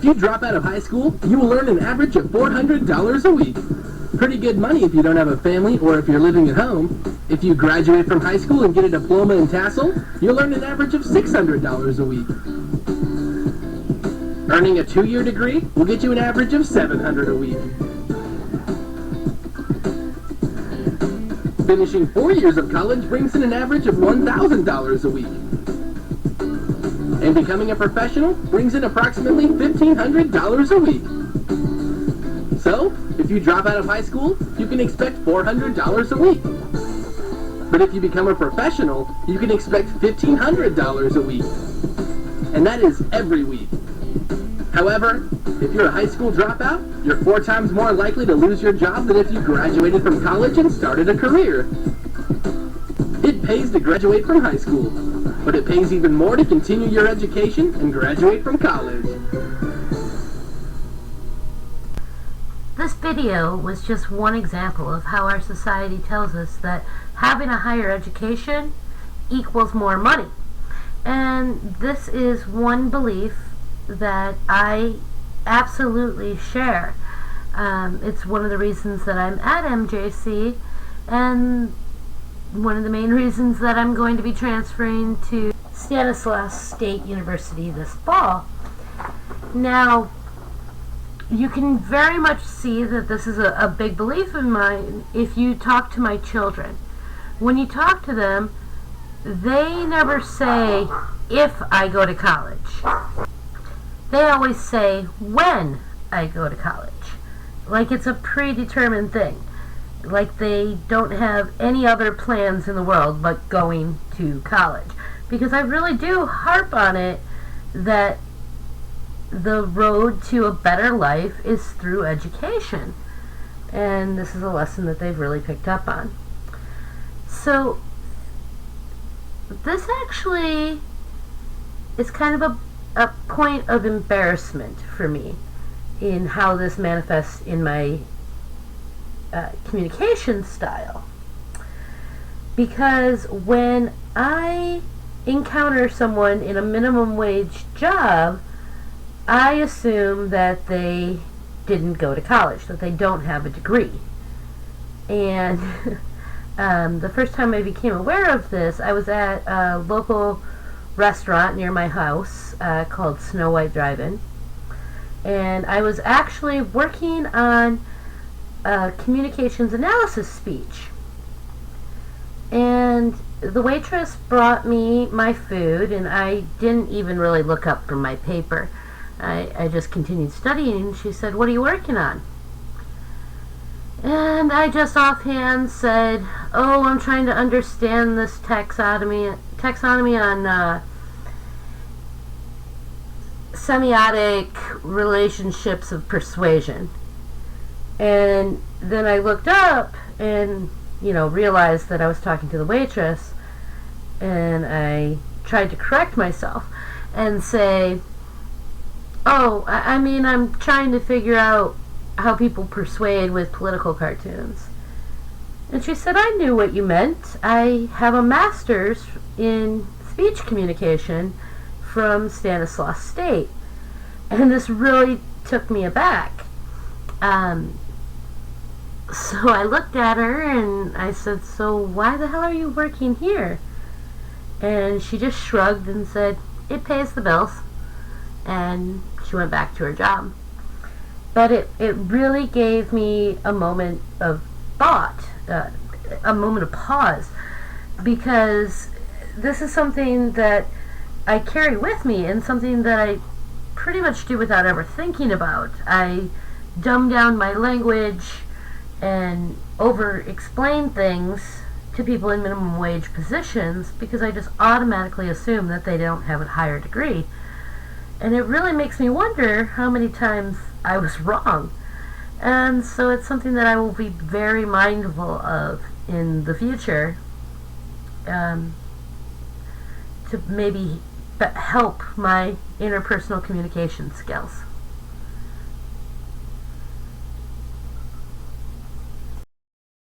you drop out of high school, you will earn an average of $400 a week. Pretty good money if you don't have a family or if you're living at home. If you graduate from high school and get a diploma and tassel, you'll earn an average of $600 a week. Earning a 2-year degree will get you an average of $700 a week. Finishing 4 years of college brings in an average of $1,000 a week. And becoming a professional brings in approximately $1,500 a week. So, if you drop out of high school, you can expect $400 a week. But if you become a professional, you can expect $1,500 a week. And that is every week. However, if you're a high school dropout, you're 4 times more likely to lose your job than if you graduated from college and started a career. It pays to graduate from high school, but it pays even more to continue your education and graduate from college. This video was just one example of how our society tells us that having a higher education equals more money. And this is one belief that I absolutely share. It's one of the reasons that I'm at MJC, and one of the main reasons that I'm going to be transferring to Stanislaus State University this fall. Now, you can very much see that this is a big belief of mine if you talk to my children. When you talk to them, they never say, if I go to college. They always say, when I go to college. Like it's a predetermined thing. Like they don't have any other plans in the world but going to college. Because I really do harp on it that the road to a better life is through education. And this is a lesson that they've really picked up on. So, this actually is kind of a point of embarrassment for me in how this manifests in my communication style. Because when I encounter someone in a minimum wage job, I assume that they didn't go to college, that they don't have a degree. And the first time I became aware of this, I was at a local restaurant near my house called Snow White Drive-In. And I was actually working on a communications analysis speech. And the waitress brought me my food, and I didn't even really look up from my paper. I just continued studying. She said, "What are you working on?" And I just offhand said, "Oh, I'm trying to understand this taxonomy on semiotic relationships of persuasion." And then I looked up and, realized that I was talking to the waitress, and I tried to correct myself and say, "Oh, I'm trying to figure out how people persuade with political cartoons." And she said, "I knew what you meant. I have a master's in speech communication from Stanislaus State." And this really took me aback. So I looked at her and I said, "So why the hell are you working here?" And she just shrugged and said, "It pays the bills." And she went back to her job. But it really gave me a moment of thought, a moment of pause, because this is something that I carry with me and something that I pretty much do without ever thinking about. I dumb down my language and over-explain things to people in minimum wage positions because I just automatically assume that they don't have a higher degree. And it really makes me wonder how many times I was wrong. And so it's something that I will be very mindful of in the future, to maybe help my interpersonal communication skills.